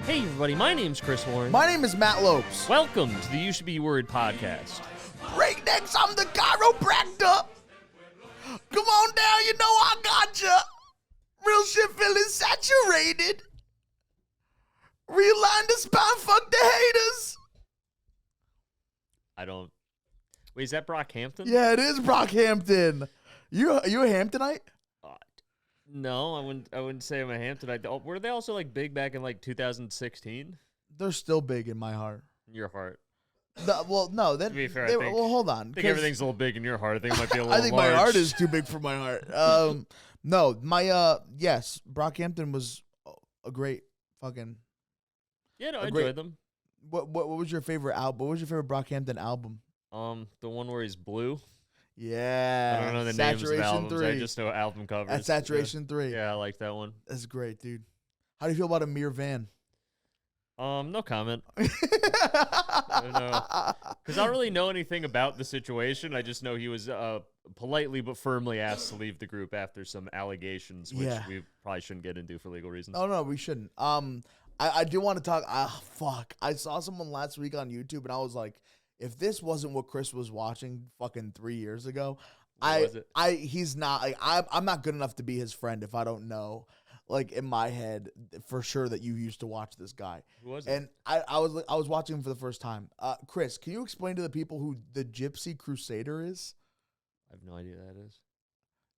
Hey everybody, my name's Chris Warren. My name is Matt Lopes. Welcome to the You Should Be Worried podcast. Breaknecks, I'm the chiropractor. Come on down, you know I got ya. Real shit feeling saturated. Realign the spine, fuck the haters. Wait, is that Brockhampton? Yeah, it is Brockhampton. You a Hamptonite? No, I wouldn't say I'm a Hamptonite. Were they also like big back in like 2016? They're still big in my heart. In your heart. No. To be fair, well, hold on. I think everything's a little big in your heart. I think it might be a little I think large. my heart is too big for my heart. No, yes, Brockhampton was a great fucking. Yeah, no, I enjoyed them. What was your favorite album? What was your favorite Brockhampton album? The one where he's blue. Yeah. I don't know the names of albums. 3. I just know album covers. At Saturation 3. Yeah, I like that one. That's great, dude. How do you feel about Amir Van? No comment. I don't know. Because I don't really know anything about the situation. I just know he was politely but firmly asked to leave the group after some allegations, which we probably shouldn't get into for legal reasons. Oh, no, we shouldn't. I do want to talk. Fuck. I saw someone last week on YouTube, and I was like, if this wasn't what Chris was watching fucking 3 years ago, he's not. Like, I'm not good enough to be his friend if I don't know, like in my head, for sure that you used to watch this guy. Who was it? And I was watching him for the first time. Chris, can you explain to the people who the Gypsy Crusader is? I have no idea who that is.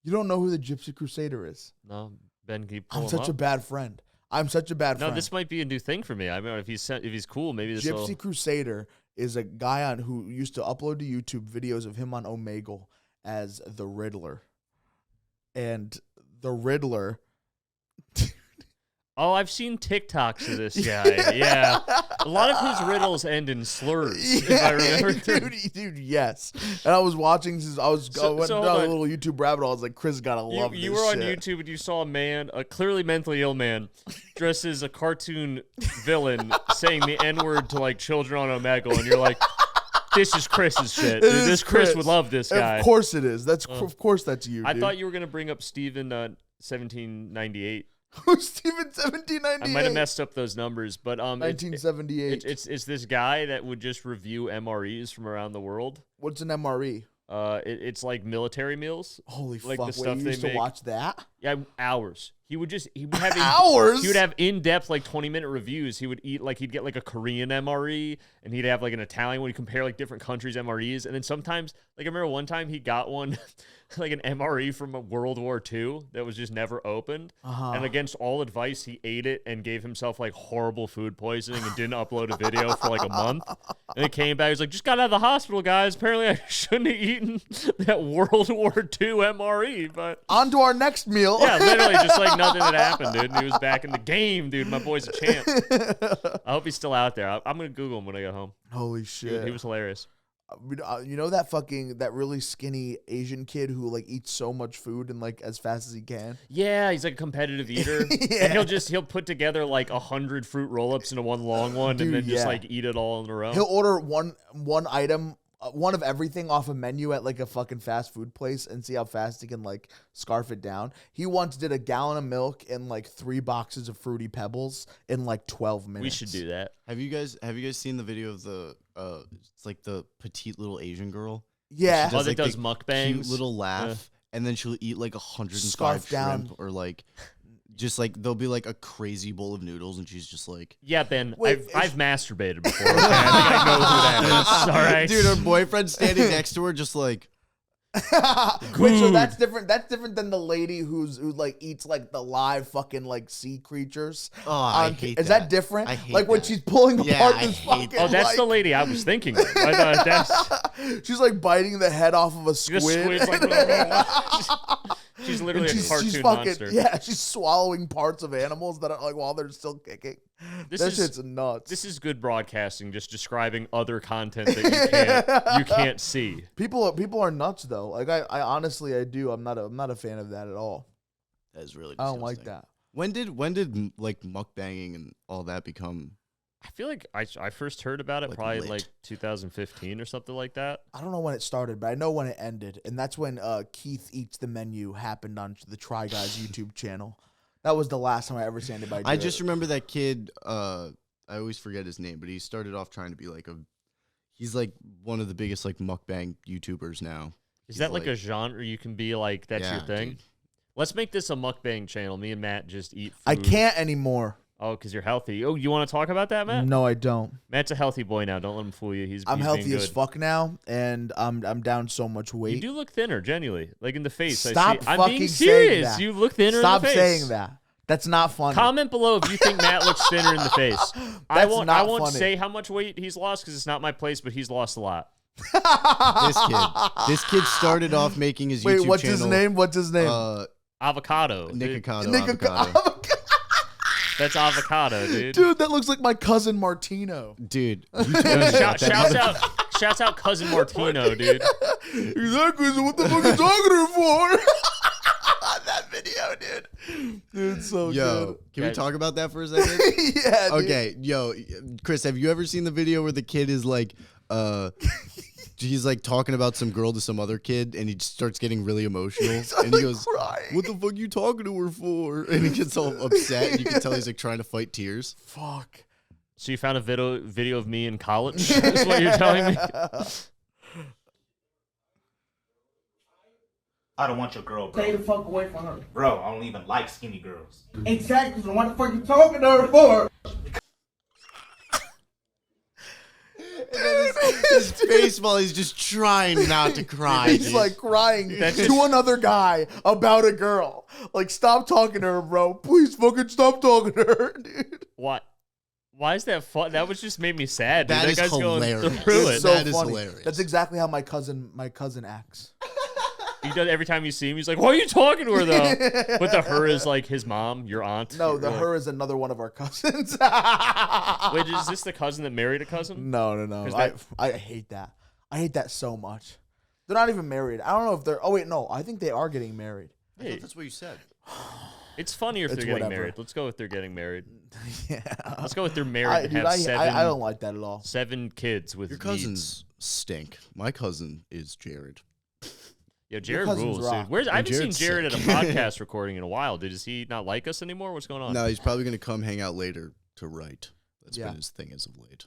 You don't know who the Gypsy Crusader is? No, Ben, can you pull I'm him such up? a bad friend. I'm such a bad friend. No, this might be a new thing for me. I mean, if he's cool, maybe this Gypsy Crusader is a guy who used to upload to YouTube videos of him on Omegle as the Riddler. And the Riddler. Oh, I've seen TikToks of this guy. Yeah. A lot of his riddles end in slurs, if I remember. Dude, yes. And I was watching I went down a little YouTube rabbit hole. I was like, Chris gotta love this You were on shit. YouTube and you saw a man, a clearly mentally ill man, dressed as a cartoon villain saying the N-word to like children on Omegle, and you're like, this is Chris's shit. Dude, this Chris would love this guy. Of course it is. Of course that's you, I dude. thought you were going to bring up Steven 1798. Who's Steven 1798? I might have messed up those numbers, but 1978. It's this guy that would just review MREs from around the world. What's an MRE? It's like military meals. Holy like fuck! The stuff you used they to make. watch that? Yeah, hours. He would have hours. He would have in-depth like 20-minute reviews. He would he'd get like a Korean MRE, and he'd have like an Italian one. He'd compare like different countries' MREs, and then sometimes, like I remember one time he got one like an MRE from World War II that was just never opened, and against all advice, he ate it and gave himself like horrible food poisoning and didn't upload a video for like a month. And it came back. He was like, "Just got out of the hospital, guys. Apparently, I shouldn't have eaten that World War II MRE." But on to our next meal. Yeah, literally just like nothing had happened, dude. And he was back in the game, dude. My boy's a champ. I hope he's still out there. I'm gonna Google him when I get home. Holy shit, dude, he was hilarious. You know that really skinny Asian kid who like eats so much food and like as fast as he can? Yeah, he's like a competitive eater. Yeah. And he'll put together like 100 fruit roll-ups into one long one, dude, and then just like eat it all in a row. He'll order one item, one of everything off a menu at like a fucking fast food place and see how fast he can like scarf it down. He once did a gallon of milk and like 3 boxes of Fruity Pebbles in like 12 minutes. We should do that. Have you guys seen the video of the it's like the petite little Asian girl? Yeah. That like does mukbangs. Cute little laugh, and then she'll eat like 105 Scarf shrimp down. or like just like there'll be like a crazy bowl of noodles, and she's just like, yeah, Ben, Wait, I've masturbated before. Okay? I think I know who that is. All right, dude, her boyfriend's standing next to her, just like. Wait, so that's different. That's different than the lady who like eats like the live fucking like sea creatures. Oh, I hate Is that. that different? I hate like when that. she's pulling apart I this hate fucking. that. Oh, that's like, the lady I was thinking of. I thought that's she's like biting the head off of a the squid. squid's like. She's literally a cartoon monster. Yeah, she's swallowing parts of animals that are like while they're still kicking. That shit's nuts. This is good broadcasting, just describing other content that you can't see. People are nuts though. Like I honestly do. I'm not a fan of that at all. That is really. I don't disgusting. like that. When did like mukbanging and all that become? I feel like I first heard about it Like probably lit. like 2015 or something like that. I don't know when it started, but I know when it ended, and that's when Keith Eats the Menu happened on the Try Guys YouTube channel. That was the last time I ever seen anybody do I it. just remember that kid. I always forget his name, but he started off trying to be like he's like one of the biggest like mukbang YouTubers now. Is that like a genre you can be like, that's your thing? Dude. Let's make this a mukbang channel. Me and Matt just eat food. I can't anymore. Oh, because you're healthy. Oh, you want to talk about that, Matt? No, I don't. Matt's a healthy boy now. Don't let him fool you. I'm he's healthy being as good. fuck now, and I'm down so much weight. You do look thinner, genuinely. Like in the face. Stop I'm fucking being saying serious. that. You look thinner Stop in the face. saying that. That's not funny. Comment below if you think Matt looks thinner in the face. I won't funny. say how much weight he's lost because it's not my place, but he's lost a lot. This kid started off making his YouTube Wait, channel. what's his name? What's his name? Avocado. Avocado. That's avocado, dude. Dude, that looks like my cousin Martino. Dude, you told me about that. Shouts out cousin Martino, dude. Exactly. So what the fuck are you talking to her for? That video, dude. Dude, it's so Yo, can we talk about that for a second? yeah, dude. Okay, yo, Chris, have you ever seen the video where the kid is like, he's like talking about some girl to some other kid, and he just starts getting really emotional, and he goes, crying. "What the fuck you talking to her for?" And he gets all upset, and you can tell he's like trying to fight tears. Fuck. So you found a video of me in college? Is what you're telling me? I don't want your girl, bro. Stay the fuck away from her. Bro, I don't even like skinny girls. Exactly. So what the fuck you talking to her for? His face while he's just trying not to cry. He's like crying to another guy about a girl. Like, stop talking to her, bro. Please fucking stop talking to her, dude. What? Why is that fun? That was just made me sad. Dude. That is guy's hilarious. Going through it. It's so That is funny. hilarious. That's exactly how my cousin acts. He does every time you see him. He's like, "Why are you talking to her though?" But the her is like his mom, your aunt. No, the You're her is another one of our cousins. Wait, is this the cousin that married a cousin? No. I hate that. I hate that so much. They're not even married. I don't know if they're. Oh wait, no. I think they are getting married. I thought that's what you said. It's funnier if It's they're getting whatever. married. Let's go with they're getting married. Yeah. Let's go with they're married and have I don't like that at all. 7 kids with Your cousins stink. My cousin is Jared. Yo, Jared cousins rules, rock. dude. I haven't Jared's seen Jared at a sick. podcast recording in a while, dude. Does he not like us anymore? What's going on? No, he's probably gonna come hang out later to write. That's Yeah. been his thing as of late.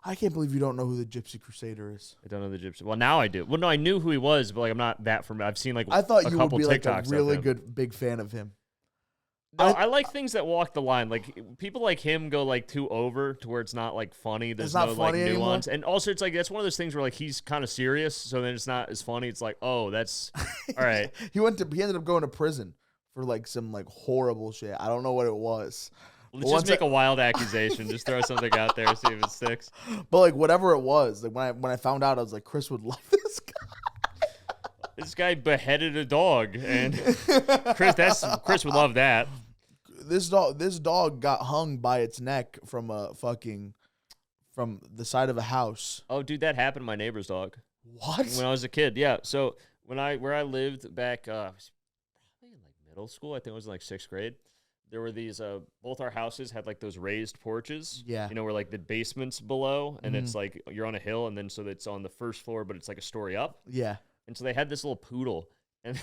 I can't believe you don't know who the Gypsy Crusader is. I don't know the gypsy. Well, now I do. Well, no, I knew who he was, but like I'm not that familiar. I've seen like I thought a you would couple be like a TikToks of really him. good big fan of him. No, I like things that walk the line. Like people like him go like too over to where it's not like funny. There's not no funny like anymore? nuance, and also it's like that's one of those things where like he's kind of serious, so then it's not as funny. It's like, oh, that's all right. He ended up going to prison for like some like horrible shit. I don't know what it was. Let's Once just make a wild accusation. Just throw something out there, see if it sticks. But like whatever it was, like when I found out, I was like, Chris would love this guy. This guy beheaded a dog, and Chris would love that. This dog got hung by its neck from the side of a house. Oh, dude, that happened to my neighbor's dog What? when I was a kid. Yeah, so where I lived back, it was probably in like middle school. I think it was in like 6th grade. There were these both our houses had like those raised porches. Yeah. You know, where like the basement's below, and it's like you're on a hill, and then so it's on the first floor, but it's like a story up. Yeah. And so they had this little poodle, and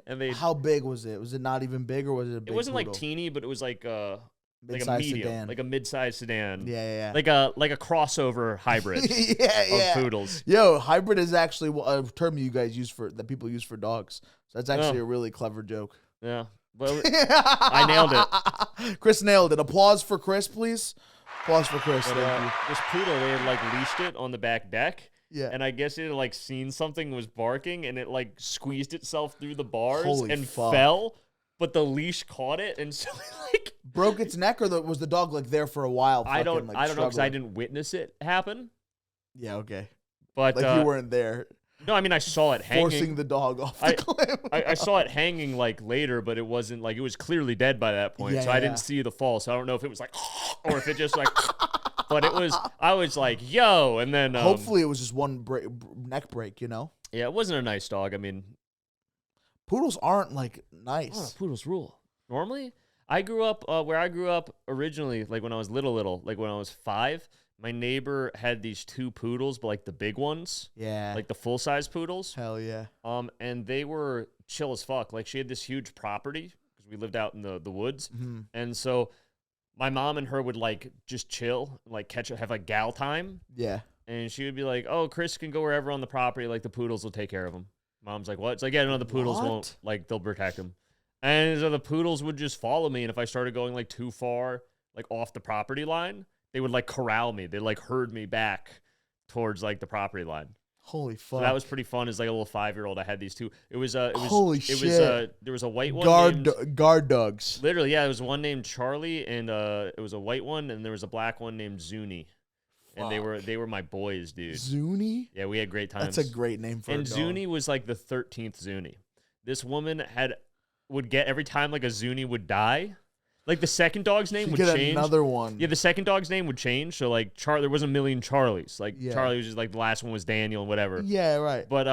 they How big was it? Was it not even big, or was it a big it wasn't like poodle? teeny, but it was like a Mid-sized medium, sedan. like a mid-sized sedan. Yeah. Like a crossover hybrid yeah. of poodles. Yo, hybrid is actually a term you guys use that people use for dogs. So that's actually a really clever joke. Yeah. Well, I nailed it. Chris nailed it. Applause for Chris, please. Applause for Chris. But, Thank you. this poodle, they had like leashed it on the back deck. Yeah. And I guess it had like seen something was barking, and it like squeezed itself through the bars Holy and fuck. fell. But the leash caught it, and so like Broke its neck, or was the dog like there for a while? I don't know because I struggling? didn't witness it happen. Yeah, okay. But Like you weren't there, no, I mean I saw it hanging. forcing the dog off the cliff. I saw it hanging like later, but it wasn't like it was clearly dead by that point. So I Yeah. didn't see the fall. So I don't know if it was like or if it just like. But I was like, yo, and then Hopefully, it was just one neck break. You know, yeah, it wasn't a nice dog. I mean, poodles aren't like oh, nice. poodles rule. Normally, I grew up where I grew up originally, like when I was little, like when I was 5. My neighbor had these 2 poodles, but like the big ones, Yeah. like the full size poodles. Hell yeah. And they were chill as fuck. Like she had this huge property because We lived out in the woods. Mm-hmm. And so my mom and her would like just chill, like have like gal time. Yeah. And she would be like, oh, Chris can go wherever on the property. Like the Poodles will take care of him. Mom's like, what? It's like, yeah, no, the Poodles won't. Like they'll protect him. And so the Poodles would just follow me. And if I started going like too far, like off the property line, they would like corral me. They like herd me back towards like the property line. Holy fuck. So that was pretty fun. As like a little 5-year-old, I had these two. Holy shit. There was a white one guard dogs. Literally, yeah. There was one named Charlie, and it was a white one, and there was a black one named Zuni. And they were my boys, dude. Zuni? Yeah, we had great times. That's a great name for a dog. And Zuni was like the 13th Zuni. This woman would get every time like a Zuni would die. Like the second dog's name would change. Another one. Yeah, the second dog's name would change. So like there was a million Charlies. Like Charlie was just like the last one was Daniel and whatever. Yeah, right. But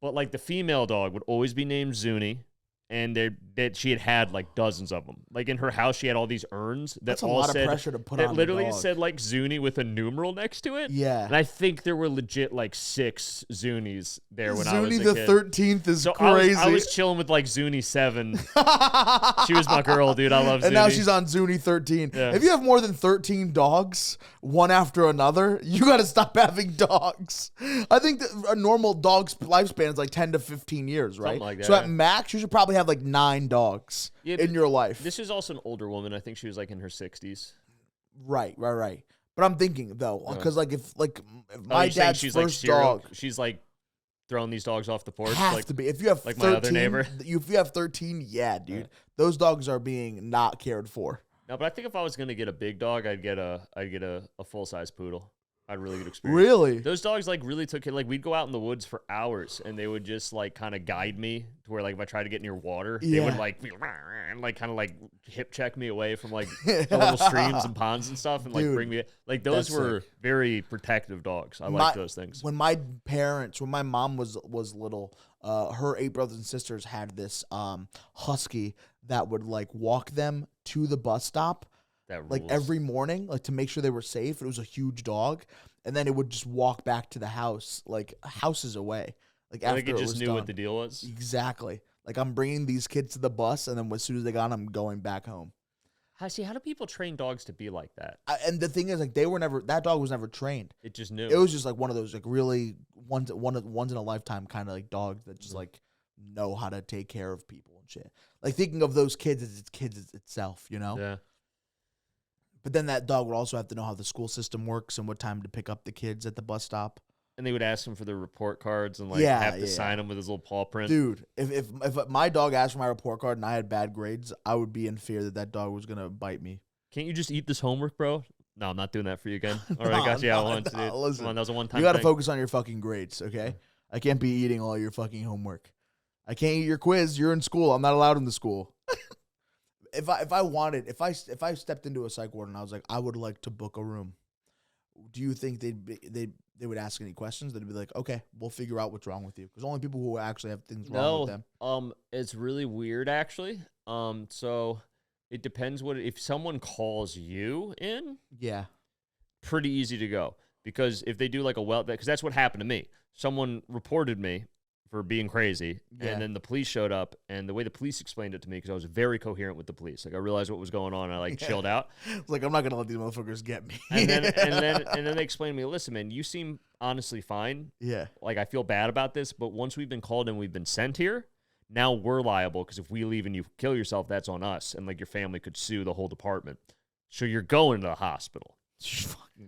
like the female dog would always be named Zuni, and she had like dozens of them. Like in her house, she had all these urns that That's a all lot said of pressure to put that on literally the dog. said like Zuni with a numeral next to it. Yeah. And I think there were legit like 6 Zunis there when I was Zuni a the kid. 13th is So crazy. I was chilling with like Zuni 7. She was my girl, dude. I love Zuni. And now she's on Zuni 13. Yeah. If you have more than 13 dogs, one after another, you got to stop having dogs. I think that a normal dog's lifespan is like 10 to 15 years, right? Something like that, So at yeah. max, you should probably have like 9 dogs in your life. This is also an older woman. I think she was like in her 60s. Right. But I'm thinking though, because like if my you're saying dad's she's first like dog she's like throwing these dogs off the porch. have Like, to be. If you have like 13, my other neighbor. If you have 13, yeah, dude, Yeah. those dogs are being not cared for. no, but I think if I was gonna get a big dog, I'd get a full size poodle. I had a really good experience. Really? Those dogs like really took it. Like we'd go out in the woods for hours, and they would just like kind of guide me to where like if I tried to get near water, they would Yeah. like kind of like hip check me away from like the little streams and ponds and stuff, and like Dude, bring me like those that's were sick. very protective dogs. I like those things. When my mom was little, her 8 brothers and sisters had this husky that would like walk them to the bus stop. That Like rules. every morning, like to make sure they were safe. It was a huge dog, and then it would just walk back to the house, like houses away. Like after like it just was knew done. what the deal was. Exactly. Like I'm bringing these kids to the bus, and then as soon as they got, I'm going back home. How do people train dogs to be like that? And the thing is, like that dog was never trained. It just knew. It was just like one of those like really once in a lifetime kind of like dogs that just like know how to take care of people and shit. Like thinking of those kids as its kids itself, you know? Yeah. But then that dog would also have to know how the school system works and what time to pick up the kids at the bus stop. And they would ask him for their report cards and like Yeah, have to yeah. sign them with his little paw print. Dude, if my dog asked for my report card and I had bad grades, I would be in fear that dog was gonna bite me. Can't you just eat this homework, bro? No, I'm not doing that for you again. All right, I got you out once, dude. Listen, Come on, that was a one-time you got to thing. focus on your fucking grades, okay? I can't be eating all your fucking homework. I can't eat your quiz. You're in school. I'm not allowed in the school. If I stepped into a psych ward and I was like, I would like to book a room, do you think they would ask any questions? They'd be like, okay, we'll figure out what's wrong with you, because only people who actually have things wrong with them. It's really weird actually. So it depends if someone calls you in, Yeah. pretty easy to go, because if they do like because that's what happened to me. Someone reported me for being crazy, Yeah. and then the police showed up, and the way the police explained it to me, because I was very coherent with the police, like I realized what was going on, and I like chilled out. It's like, I'm not gonna let these motherfuckers get me. And then they explained to me, listen, man, you seem honestly fine. Yeah. Like I feel bad about this, but once we've been called and we've been sent here, now we're liable, because if we leave and you kill yourself, that's on us, and like your family could sue the whole department. So you're going to the hospital.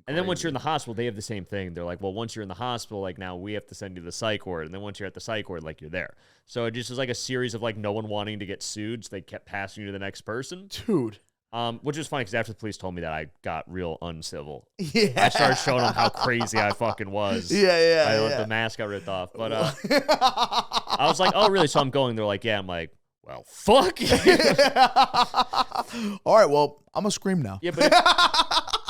And then once you're in the hospital, they have the same thing. They're like, well, once you're in the hospital, like now we have to send you to the psych ward. And then once you're at the psych ward, like you're there. So it just was like a series of like no one wanting to get sued. So they kept passing you to the next person. Dude. Which was funny because after the police told me that, I got real uncivil. Yeah. I started showing them how crazy I fucking was. Yeah. The mask got ripped off. But I was like, oh, really? So I'm going. They're like, yeah. I'm like, well, fuck. All right, well, I'm gonna scream now. Yeah, but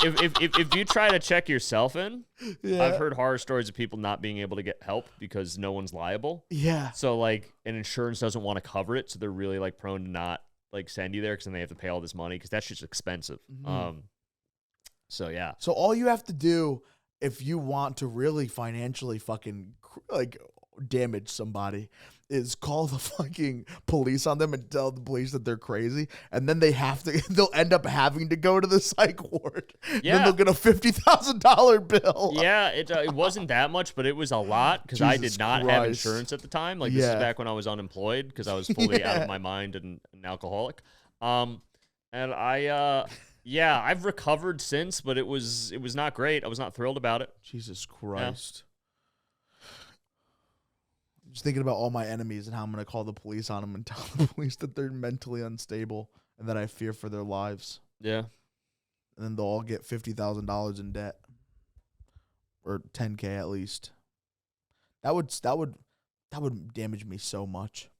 if you try to check yourself in, Yeah. I've heard horror stories of people not being able to get help because no one's liable. Yeah. So like, an insurance doesn't want to cover it, so they're really like prone to not like send you there, because then they have to pay all this money, because that's just expensive. So yeah. So all you have to do if you want to really financially fucking like damage somebody is call the fucking police on them and tell the police that they're crazy, and then they'll end up having to go to the psych ward. Yeah. Then they'll get a $50,000 bill. Yeah, it wasn't that much, but it was a lot because I Jesus did not have Christ. insurance at the time. Like this is Yeah. back when I was unemployed because I was fully out of my mind and an alcoholic. And I've recovered since, but it was not great. I was not thrilled about it. Jesus Christ. Just thinking about all my enemies and how I'm going to call the police on them and tell the police that they're mentally unstable and that I fear for their lives. Yeah. And then they'll all get $50,000 in debt. Or $10K at least. That would damage me so much.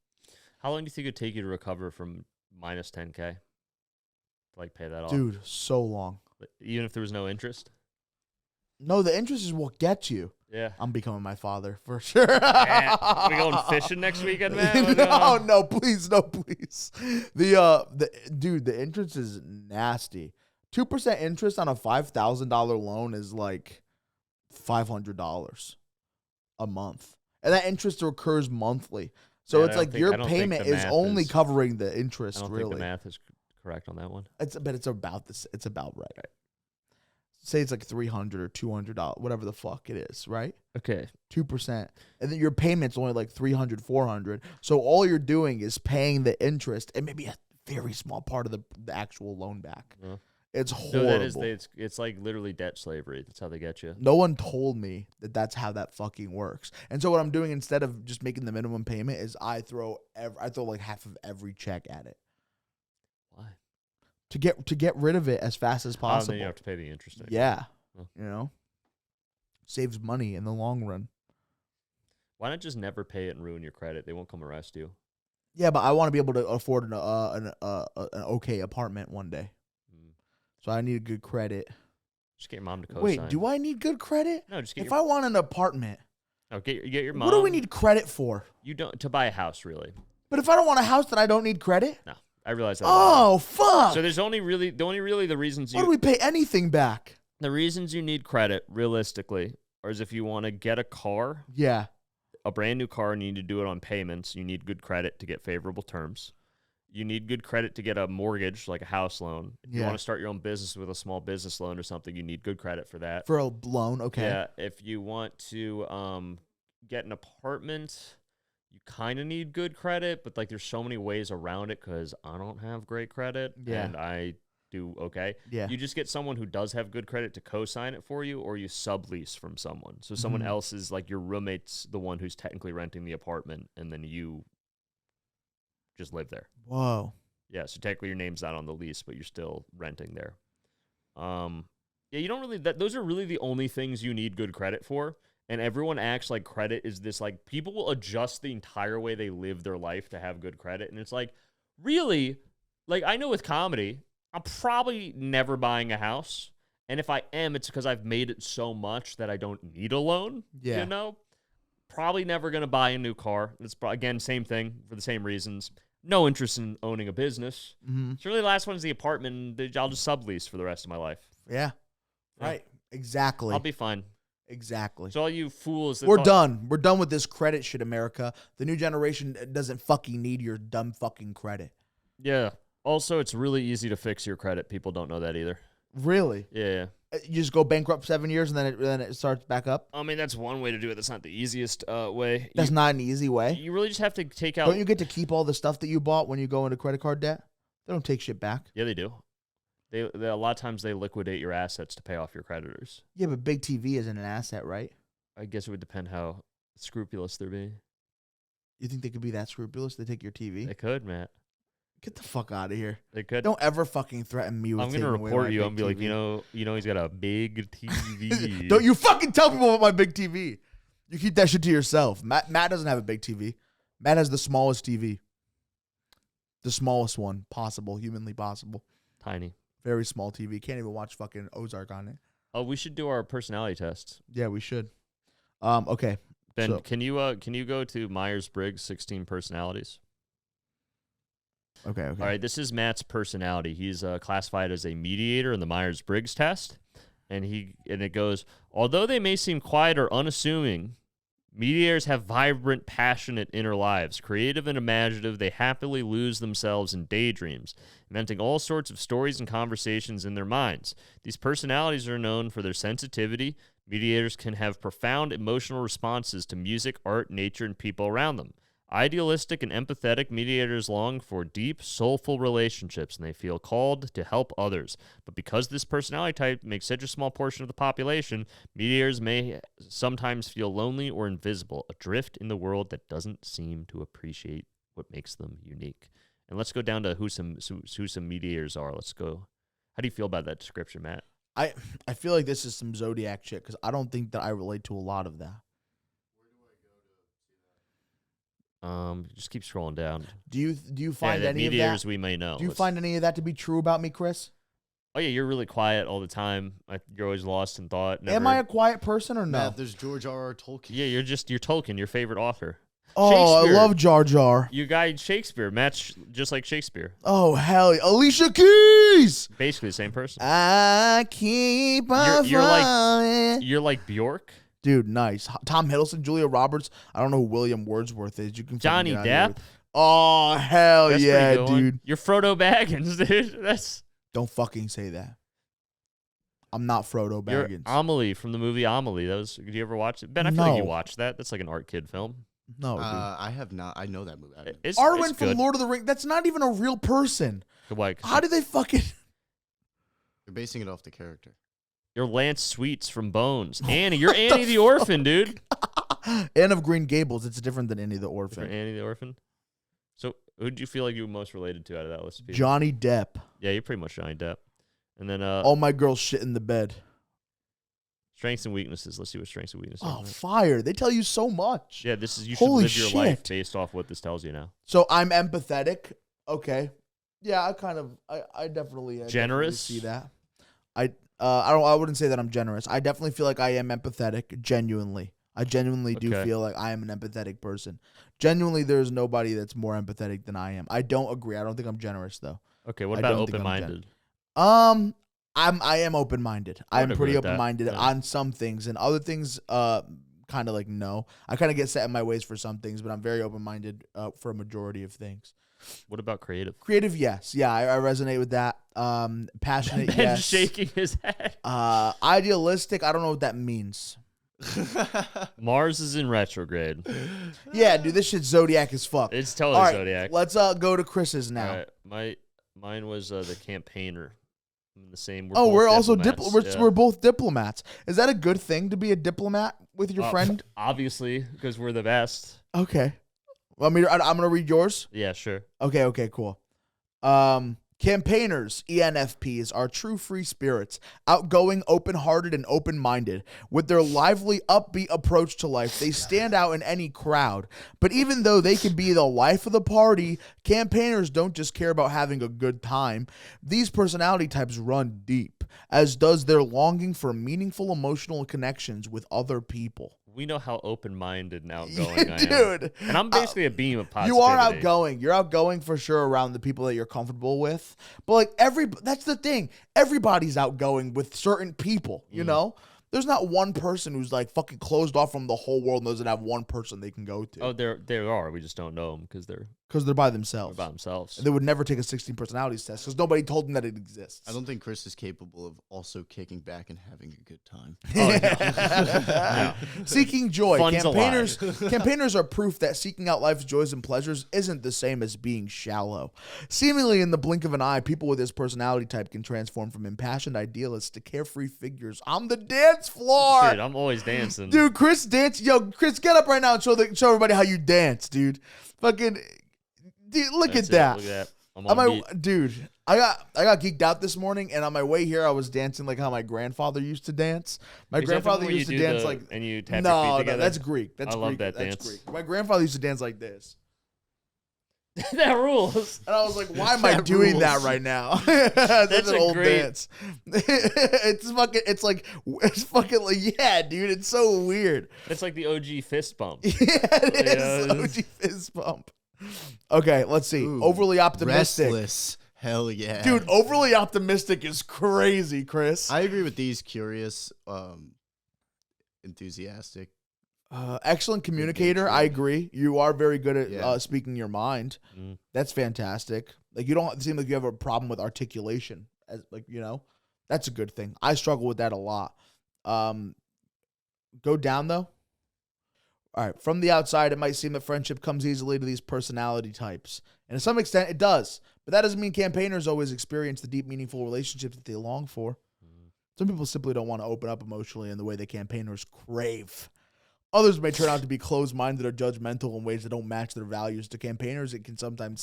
How long do you think it'd take you to recover from minus 10K? To, like, pay that off? Dude, so long. Even if there was no interest? No, the interest is what gets you. Yeah. I'm becoming my father for sure. Man, we going fishing next weekend, man? No, please. The interest is nasty. 2% interest on a $5,000 loan is like $500 a month, and that interest occurs monthly. So it's like your payment is only covering the interest. I don't really, think the math is correct on that one. it's about this. It's about right. Say it's like $300 or $200, whatever the fuck it is, right? Okay. 2%. And then your payment's only like $300, $400. So all you're doing is paying the interest and maybe a very small part of the actual loan back. Yeah. It's horrible. No, that is, it's like literally debt slavery. That's how they get you. No one told me that that's how that fucking works. And so what I'm doing instead of just making the minimum payment is I throw like half of every check at it. Why? To get rid of it as fast as possible. Then you have to pay the interest. Yeah. Oh. You know? Saves money in the long run. Why not just never pay it and ruin your credit? They won't come arrest you. Yeah, but I want to be able to afford an okay apartment one day. So I need good credit. Just get your mom to co-sign. Wait, do I need good credit? No, just get if I want an apartment. No, get your mom. What do we need credit for? You don't to buy a house, really. But if I don't want a house, then I don't need credit? No, I realize that. Oh, fuck. So there's only really the reasons Why do we pay anything back? The reasons you need credit, realistically, are if you want to get a car, Yeah. a brand new car, and you need to do it on payments. You need good credit to get favorable terms. You need good credit to get a mortgage, like a house loan. If you want to start your own business with a small business loan or something, you need good credit for that. For a loan, okay. Yeah. If you want to get an apartment, you kind of need good credit, but like there's so many ways around it because I don't have great credit and I do okay. Yeah. You just get someone who does have good credit to co-sign it for you, or you sublease from someone. So someone else is like your roommate's the one who's technically renting the apartment, and then you just live there. Whoa. Yeah, so technically your name's not on the lease, but you're still renting there. You don't really those are really the only things you need good credit for. And everyone acts like credit is this, like, people will adjust the entire way they live their life to have good credit. And it's like, really? Like, I know with comedy, I'm probably never buying a house. And if I am, it's because I've made it so much that I don't need a loan. Yeah. You know? Probably never going to buy a new car. It's, again, same thing for the same reasons. No interest in owning a business. Mm-hmm. So really the last one's the apartment. I'll just sublease for the rest of my life. Yeah. Right. Exactly. I'll be fine. Exactly. So all you fools that We're done. We're done with this credit shit, America. The new generation doesn't fucking need your dumb fucking credit. Yeah. Also, it's really easy to fix your credit. People don't know that either. Really? Yeah. You just go bankrupt 7 years and then it starts back up? I mean, that's one way to do it. That's not the easiest way. That's not an easy way. You really just have to take out... Don't you get to keep all the stuff that you bought when you go into credit card debt? They don't take shit back. Yeah, they do. They a lot of times they liquidate your assets to pay off your creditors. Yeah, but big TV isn't an asset, right? I guess it would depend how scrupulous they're being. You think they could be that scrupulous? They take your TV? They could, Matt. Get the fuck out of here. They could. Don't ever fucking threaten me with I'm going to report you. I'm going to be like, you know, he's got a big TV. Don't you fucking tell people about my big TV. You keep that shit to yourself. Matt doesn't have a big TV. Matt has the smallest TV. The smallest one possible, humanly possible. Tiny. Very small TV. Can't even watch fucking Ozark on it. Oh, we should do our personality tests. Yeah, we should. Okay. Ben, So- can you go to Myers-Briggs 16 personalities? Okay. All right, this is Matt's personality. He's classified as a mediator in the Myers-Briggs test, and it goes, although they may seem quiet or unassuming, Mediators have vibrant, passionate inner lives. Creative and imaginative, they happily lose themselves in daydreams, inventing all sorts of stories and conversations in their minds. These personalities are known for their sensitivity. Mediators can have profound emotional responses to music, art, nature, and people around them. Idealistic and empathetic, mediators long for deep, soulful relationships, and they feel called to help others. But because this personality type makes such a small portion of the population, mediators may sometimes feel lonely or invisible, adrift in the world that doesn't seem to appreciate what makes them unique. And let's go down to who some mediators are. Let's go. How do you feel about that description, Matt? I feel like this is some Zodiac shit because I don't think that I relate to a lot of that. Just keep scrolling down. Do you find any of mediators that? we may know? Do you find any of that to be true about me, Chris? Oh yeah, you're really quiet all the time. You're always lost in thought. Am I a quiet person or no? Matt, there's George R.R. Tolkien. Yeah, you're Tolkien, your favorite author. Oh, I love Jar Jar. You guide Shakespeare. Matt's just like Shakespeare. Oh, hell yeah. Alicia Keys! Basically the same person. I keep on falling. You're like Bjork. Dude, nice. Tom Hiddleston, Julia Roberts. I don't know who William Wordsworth is. You can Johnny Depp. Oh, hell That's yeah, pretty good one. dude. You're Frodo Baggins, dude. That's Don't fucking say that. I'm not Frodo You're Baggins. Amelie from the movie Amelie. Did you ever watch it? Ben, I feel like you watched that. That's like an art kid film. No, dude. I have not. I know that movie. It's Arwen from good. Lord of the Rings. That's not even a real person. Why? How did they fucking... You're basing it off the character. You're Lance Sweets from Bones. Annie. You're Annie the Orphan, dude. Anne of Green Gables. It's different than Annie the Orphan. Different Annie the Orphan. So who do you feel like you were most related to out of that list of people? Johnny Depp. Yeah, you're pretty much Johnny Depp. And then All my girls shit in the bed. strengths and weaknesses. Let's see what strengths and weaknesses Oh, are. fire. They tell you so much. Yeah, this is you should Holy live your life shit. based off what this tells you now. So I'm empathetic. Okay. Yeah, I definitely Generous? see that. I wouldn't say that I'm generous. I definitely feel like I am empathetic, genuinely. I genuinely do Okay. feel like I am an empathetic person. Genuinely, there's nobody that's more empathetic than I am. I don't agree. I don't think I'm generous though. Okay, what I about don't think I'm open-minded? I am open-minded. I would I'm agree pretty with that. open-minded Yeah. on some things, and other things kind of like no. I kind of get set in my ways for some things, but I'm very open-minded for a majority of things. What about creative? Creative, yes. Yeah, I resonate with that. Passionate, Ben yes. shaking his head. Idealistic, I don't know what that means. Mars is in retrograde. Yeah, dude, this shit's Zodiac as fuck. It's totally All right, Zodiac. let's go to Chris's now. All right, mine was the campaigner. I'm in the same. Oh, both we're also diplomats, yeah. we're both diplomats. Is that a good thing to be a diplomat with your friend? Obviously, because we're the best. Okay. Well, I'm gonna read yours. Yeah, sure. Okay, cool. Campaigners, ENFPs, are true free spirits, outgoing, open-hearted, and open-minded. With their lively, upbeat approach to life, they stand out in any crowd. But even though they can be the life of the party, campaigners don't just care about having a good time. These personality types run deep, as does their longing for meaningful emotional connections with other people. We know how open-minded and outgoing I am. Dude. And I'm basically a beam of positivity. You are outgoing. You're outgoing for sure around the people that you're comfortable with. But like that's the thing. Everybody's outgoing with certain people, you know? There's not one person who's like fucking closed off from the whole world and doesn't have one person they can go to. Oh, there are. We just don't know them because they're by themselves. by themselves. And they would never take a 16 personalities test because nobody told them that it exists. I don't think Chris is capable of also kicking back and having a good time. No. Seeking joy. Fun's a lie. Campaigners are proof that seeking out life's joys and pleasures isn't the same as being shallow. Seemingly in the blink of an eye, people with this personality type can transform from impassioned idealists to carefree figures on the dance floor. Dude, I'm always dancing. Dude, Chris dance. Yo, Chris, get up right now and show everybody how you dance, dude. Fucking, dude, look That's at that. Look at that. I'm on beat. Dude, I got geeked out this morning, and on my way here, I was dancing like how my grandfather used to dance. My Is that the one grandfather where used you to do dance the- like and you tap your feet no, together? that's Greek. That's I love Greek. that That's dance. Greek. My grandfather used to dance like this, That rules. and I was like, "Why am I That doing rules. that right now?" That's an a old great- dance. It's fucking like yeah, dude. It's so weird. It's like the OG fist bump. Yeah, it is. Yeah, it OG fist bump. Okay, let's see. Ooh, Overly optimistic. Restless. Hell yeah. Dude, overly optimistic is crazy, Chris. I agree with these. Curious, enthusiastic. Excellent communicator. I agree. You are very good at speaking your mind. That's fantastic. Like, you don't seem like you have a problem with articulation. That's a good thing. I struggle with that a lot. Go down though. All right. From the outside, it might seem that friendship comes easily to these personality types, and to some extent, it does. But that doesn't mean campaigners always experience the deep, meaningful relationships that they long for. Some people simply don't want to open up emotionally in the way that campaigners crave. Others may turn out to be closed-minded or judgmental in ways that don't match their values. To campaigners, it can sometimes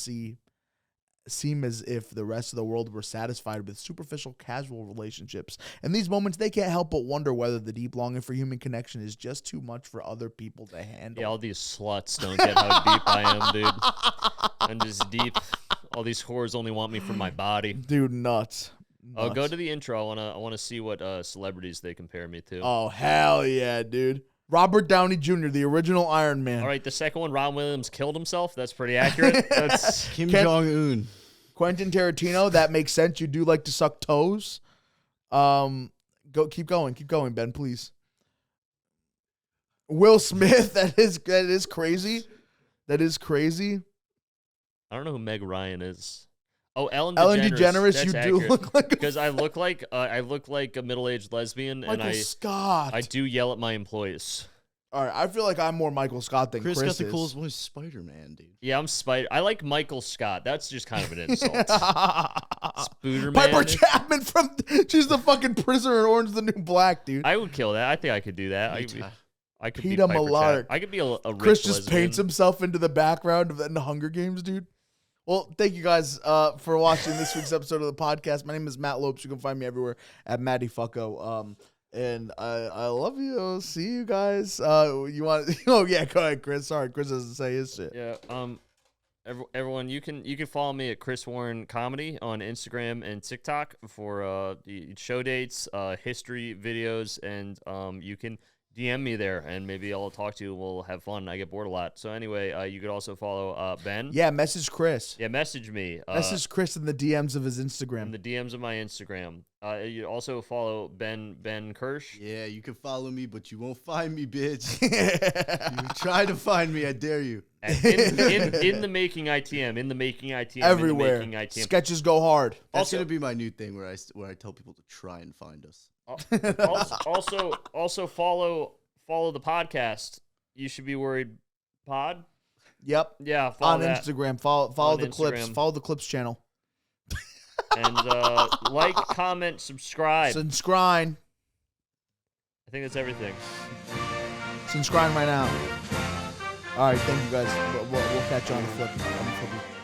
seem as if the rest of the world were satisfied with superficial, casual relationships. In these moments, they can't help but wonder whether the deep longing for human connection is just too much for other people to handle. Yeah, all these sluts don't get how deep I am, dude. I'm just deep. All these whores only want me for my body. Dude, nuts. Oh, go to the intro. I wanna see what celebrities they compare me to. Oh, hell yeah, dude. Robert Downey Jr., the original Iron Man. All right, the second one, Ron Williams killed himself. That's pretty accurate. That's Kim Jong-un. Quentin Tarantino, that makes sense. You do like to suck toes. Keep going, Ben, please. Will Smith, that is crazy. That is crazy. I don't know who Meg Ryan is. Oh, Ellen DeGeneres, That's you accurate. do look like because I look like a middle-aged lesbian, Michael and Scott. I do yell at my employees. All right, I feel like I'm more Michael Scott than Chris got the is. coolest voice, Spider-Man, dude. Yeah, I'm Spider. I like Michael Scott. That's just kind of an insult. Spooderman. Piper Chapman from she's the fucking prisoner in Orange is the New Black, dude. I would kill that. I think I could do that. I could be Peter Piper Millard. I could be a rich Chris just lesbian. paints himself into the background of the Hunger Games, dude. Well, thank you guys for watching this week's episode of the podcast. My name is Matt Lopes. You can find me everywhere at Matty Fucko. And I love you. I'll see you guys. You want? Oh yeah, go ahead, Chris. Sorry, Chris doesn't say his shit. Yeah. Everyone, you can follow me at Chris Warren Comedy on Instagram and TikTok for the show dates, history videos, and you can DM me there, and maybe I'll talk to you. We'll have fun. I get bored a lot. So anyway, you could also follow Ben. Yeah, message Chris. Yeah, message me. Message Chris in the DMs of his Instagram. In the DMs of my Instagram. You also follow Ben Kirsch. Yeah, you can follow me, but you won't find me, bitch. You try to find me, I dare you. In the making ITM. In the making ITM. Everywhere. In the making ITM. Sketches go hard. That's gonna be my new thing where I tell people to try and find us. Also follow the podcast. You Should Be Worried Pod. Yep. Yeah, follow on that. Instagram. Follow On the clips. Instagram. Follow the clips channel. And like, comment, subscribe. Subscribe. I think that's everything. Subscribe right now. All right, thank you guys. We'll catch you on the flip.